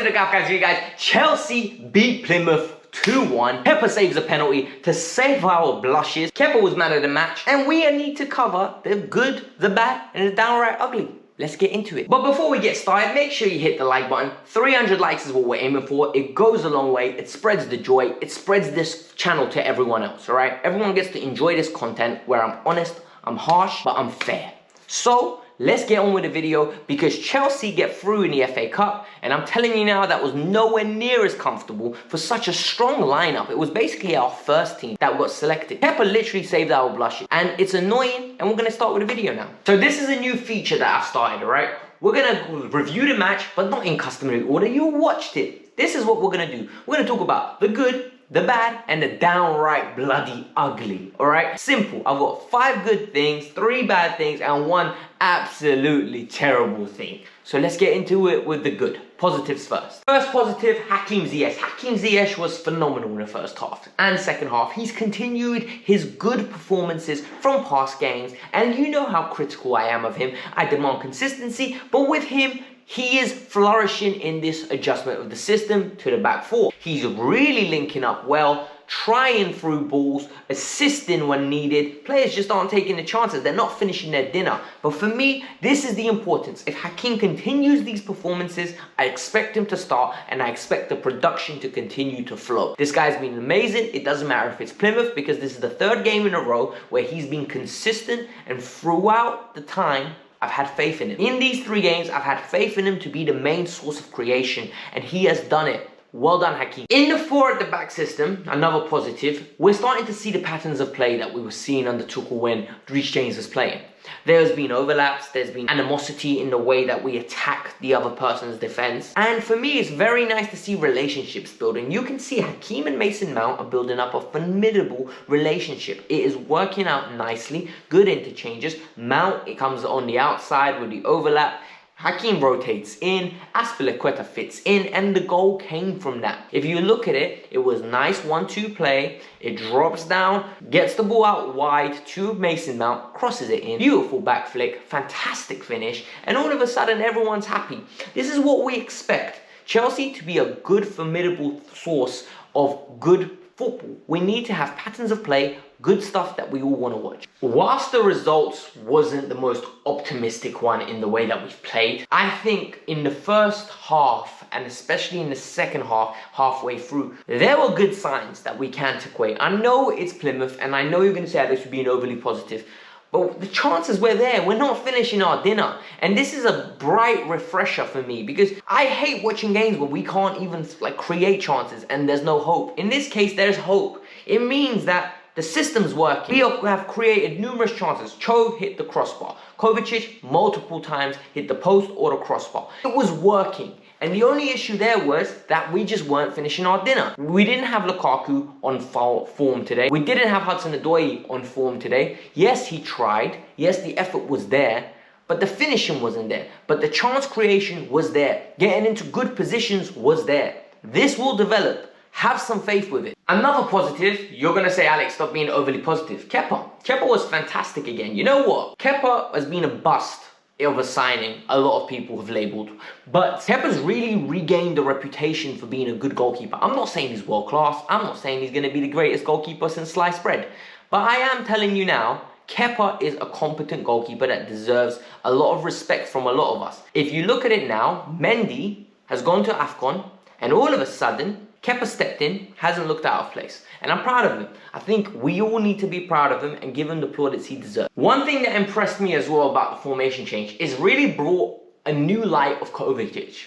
to the Kavkas View, guys. Chelsea beat Plymouth 2-1. Kepa saves a penalty to save our blushes. Kepa was man of the match. And we need to cover the good, the bad, and the downright ugly. Let's get into it. But before we get started, make sure you hit the like button. 300 likes is what we're aiming for. It goes a long way. It spreads the joy. It spreads this channel to everyone else, all right? Everyone gets to enjoy this content where I'm honest, I'm harsh, but I'm fair. So let's get on with the video because Chelsea get through in the FA Cup, and I'm telling you now that was nowhere near as comfortable for such a strong lineup. It was basically our first team that got selected. Kepa literally saved our blushes, and it's annoying, and we're going to start with the video now. So this is a new feature that I've started, all right? We're going to review the match, but not in customary order. You watched it. This is what we're going to do. We're going to talk about the good, the bad, and the downright bloody ugly, all right? Simple. I've got 5 good things, 3 bad things, and 1 absolutely terrible thing. So let's get into it with the good. Positives first. First positive, Hakim Ziyech. Hakim Ziyech was phenomenal in the first half and second half. He's continued his good performances from past games, and you know how critical I am of him. I demand consistency, but with him, he is flourishing in this adjustment of the system to the back 4. He's really linking up well, trying through balls, assisting when needed. Players just aren't taking the chances. They're not finishing their dinner. But for me, this is the importance. If Hakim continues these performances, I expect him to start, and I expect the production to continue to flow. This guy's been amazing. It doesn't matter if it's Plymouth, because this is the 3rd game in a row where he's been consistent, and throughout the time, I've had faith in him. In these 3 games, I've had faith in him to be the main source of creation, and he has done it. Well done, Hakim. In the 4 at the back system, another positive, we're starting to see the patterns of play that we were seeing under Tuchel when Reece James was playing. There's been overlaps, there's been animosity in the way that we attack the other person's defense. And for me, it's very nice to see relationships building. You can see Hakim and Mason Mount are building up a formidable relationship. It is working out nicely, good interchanges. Mount, it comes on the outside with the overlap. Hakim rotates in, Azpilicueta fits in, and the goal came from that. If you look at it, it was nice 1-2 play. It drops down, gets the ball out wide to Mason Mount, crosses it in. Beautiful back flick, fantastic finish, and all of a sudden everyone's happy. This is what we expect. Chelsea to be a good, formidable source of good football. We need to have patterns of play, good stuff that we all want to watch. Whilst the results wasn't the most optimistic one in the way that we've played, I think in the first half, and especially in the second half, halfway through, there were good signs that we can take away. I know it's Plymouth, and I know you're going to say this would be an overly positive, but the chances were there. We're not finishing our dinner. And this is a bright refresher for me, because I hate watching games where we can't even create chances and there's no hope. In this case, there's hope. It means that the system's working. We have created numerous chances. Cho hit the crossbar. Kovacic multiple times hit the post or the crossbar. It was working. And the only issue there was that we just weren't finishing our dinner. We didn't have Lukaku on form today. We didn't have Hudson-Odoi on form today. Yes, he tried. Yes, the effort was there. But the finishing wasn't there. But the chance creation was there. Getting into good positions was there. This will develop. Have some faith with it. Another positive, you're going to say, Alex, stop being overly positive. Kepa. Kepa was fantastic again. You know what? Kepa has been a bust of a signing, a lot of people have labelled. But Kepa's really regained the reputation for being a good goalkeeper. I'm not saying he's world class. I'm not saying he's going to be the greatest goalkeeper since sliced bread. But I am telling you now, Kepa is a competent goalkeeper that deserves a lot of respect from a lot of us. If you look at it now, Mendy has gone to AFCON, and all of a sudden, Kepa stepped in, hasn't looked out of place. And I'm proud of him. I think we all need to be proud of him and give him the plaudits he deserves. One thing that impressed me as well about the formation change is really brought a new light of Kovacic.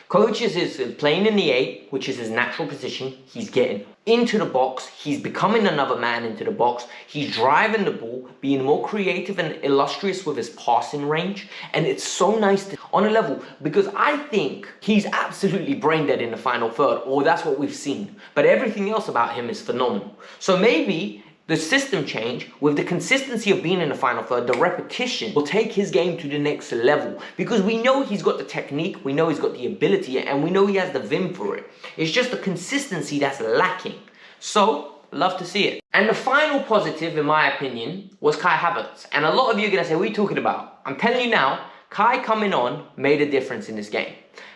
Kovacic is playing in the 8, which is his natural position. He's getting into the box. He's becoming another man into the box. He's driving the ball, being more creative and illustrious with his passing range. And it's so nice to, on a level, because I think he's absolutely brain dead in the final third, or that's what we've seen. But everything else about him is phenomenal. So maybe the system change, with the consistency of being in the final third, the repetition, will take his game to the next level. Because we know he's got the technique, we know he's got the ability, and we know he has the vim for it. It's just the consistency that's lacking. So, love to see it. And the final positive, in my opinion, was Kai Havertz. And a lot of you are going to say, what are you talking about? I'm telling you now, Kai coming on made a difference in this game.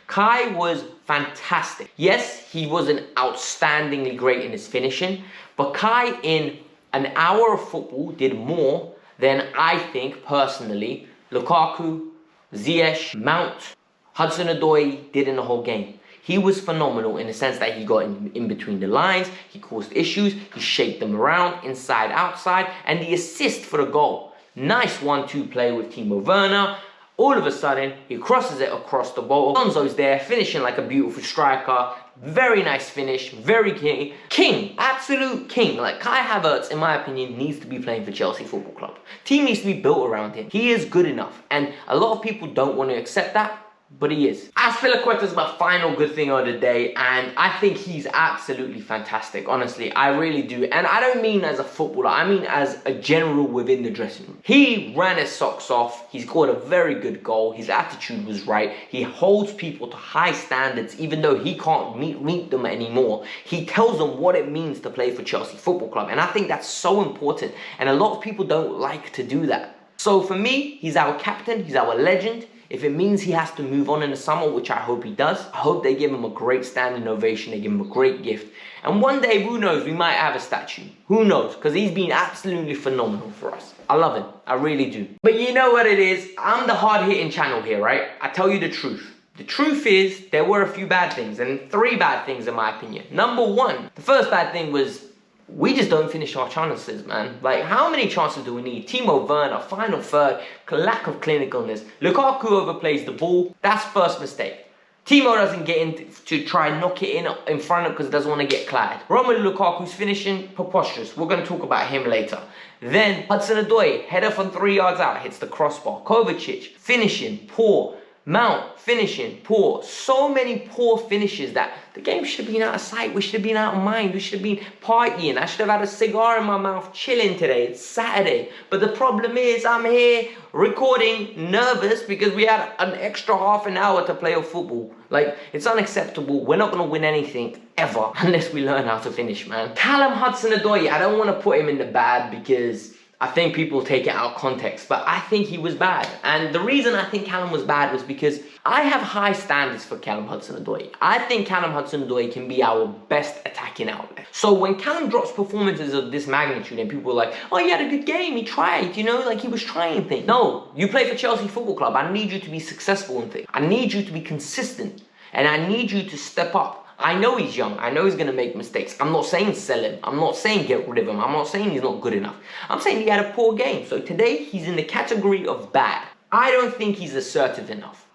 Kai was fantastic. Yes, he wasn't outstandingly great in his finishing, but Kai in an hour of football did more than I think, personally, Lukaku, Ziyech, Mount, Hudson-Odoi did in the whole game. He was phenomenal in the sense that he got in between the lines, he caused issues, he shaped them around, inside, outside, and the assist for the goal. Nice 1-2 play with Timo Werner. All of a sudden, he crosses it across the ball. Alonso's there, finishing like a beautiful striker. Very nice finish, very king, absolute king. Like Kai Havertz, in my opinion, needs to be playing for Chelsea Football Club. Team needs to be built around him. He is good enough, and a lot of people don't want to accept that, but he is. Azpilicueta is my final good thing of the day, and I think he's absolutely fantastic, honestly. I really do. And I don't mean as a footballer, I mean as a general within the dressing room. He ran his socks off, he scored a very good goal, his attitude was right, he holds people to high standards even though he can't meet them anymore. He tells them what it means to play for Chelsea Football Club, and I think that's so important, and a lot of people don't like to do that. So for me, he's our captain, he's our legend. If it means he has to move on in the summer, which I hope he does, I hope they give him a great standing ovation, they give him a great gift. And one day, who knows, we might have a statue. Who knows? Because he's been absolutely phenomenal for us. I love him. I really do. But you know what it is? I'm the hard-hitting channel here, right? I tell you the truth. The truth is, there were a few bad things, and 3 bad things in my opinion. Number 1, the first bad thing was, we just don't finish our chances, man. Like, how many chances do we need? Timo Werner, final third, lack of clinicalness. Lukaku overplays the ball. That's first mistake. Timo doesn't get in to try and knock it in front of because he doesn't want to get clattered. Romelu Lukaku's finishing, preposterous. We're going to talk about him later. Then, Hudson-Odoi, header from 3 yards out, hits the crossbar. Kovacic, finishing, poor. Mount, finishing, poor. So many poor finishes that the game should have been out of sight. We should have been out of mind. We should have been partying. I should have had a cigar in my mouth, chilling today. It's Saturday. But the problem is I'm here recording nervous because we had an extra half an hour to play football. Like, it's unacceptable. We're not going to win anything ever unless we learn how to finish, man. Callum Hudson-Odoi, I don't want to put him in the bad because I think people take it out of context, but I think he was bad. And the reason I think Callum was bad was because I have high standards for Callum Hudson-Odoi. I think Callum Hudson-Odoi can be our best attacking outlet. So when Callum drops performances of this magnitude and people are like, oh, he had a good game, he tried, you know, like he was trying things. No, you play for Chelsea Football Club. I need you to be successful in things. I need you to be consistent, and I need you to step up. I know he's young. I know he's going to make mistakes. I'm not saying sell him. I'm not saying get rid of him. I'm not saying he's not good enough. I'm saying he had a poor game. So today, he's in the category of bad. I don't think he's assertive enough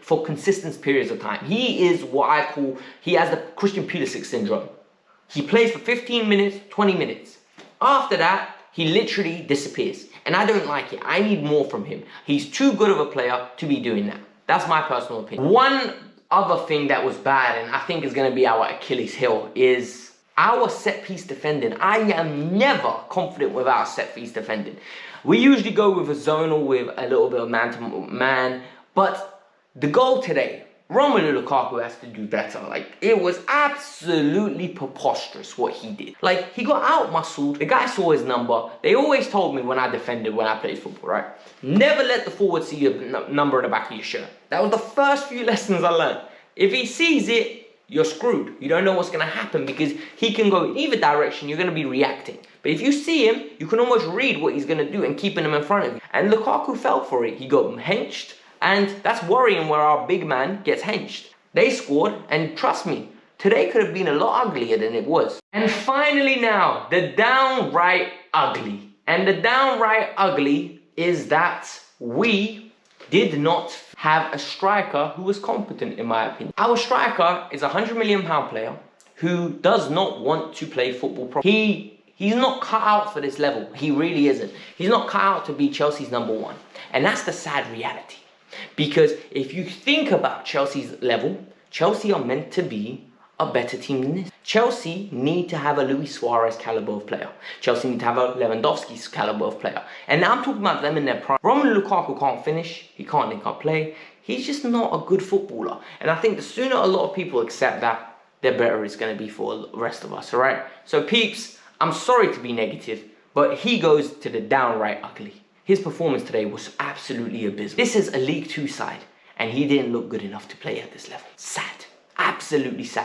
for consistent periods of time. He is what I call, he has the Christian Pulisic syndrome. He plays for 15 minutes, 20 minutes. After that, he literally disappears. And I don't like it. I need more from him. He's too good of a player to be doing that. That's my personal opinion. One other thing that was bad, and I think is going to be our Achilles heel, is our set-piece defending. I am never confident with our set-piece defending. We usually go with a zonal with a little bit of man-to-man, but the goal today, Romelu Lukaku has to do better. Like, it was absolutely preposterous what he did. Like, he got out-muscled. The guy saw his number. They always told me when I defended, when I played football, right? Never let the forward see your number in the back of your shirt. That was the first few lessons I learned. If he sees it, you're screwed. You don't know what's going to happen because he can go in either direction. You're going to be reacting. But if you see him, you can almost read what he's going to do and keeping him in front of you. And Lukaku fell for it. He got henched. And that's worrying where our big man gets henched. They scored, and trust me, today could have been a lot uglier than it was. And finally now, the downright ugly. And the downright ugly is that we did not have a striker who was competent, in my opinion. Our striker is a £100 million player who does not want to play football properly. He's not cut out for this level. He really isn't. He's not cut out to be Chelsea's #1. And that's the sad reality. Because if you think about Chelsea's level, Chelsea are meant to be a better team than this. Chelsea need to have a Luis Suarez caliber of player. Chelsea need to have a Lewandowski's caliber of player. And I'm talking about them in their prime. Romelu Lukaku can't finish. He can't play. He's just not a good footballer. And I think the sooner a lot of people accept that, the better it's going to be for the rest of us, alright? So peeps, I'm sorry to be negative, but he goes to the downright ugly. His performance today was absolutely abysmal. This is a League 2 side, and he didn't look good enough to play at this level. Sad. Absolutely sad.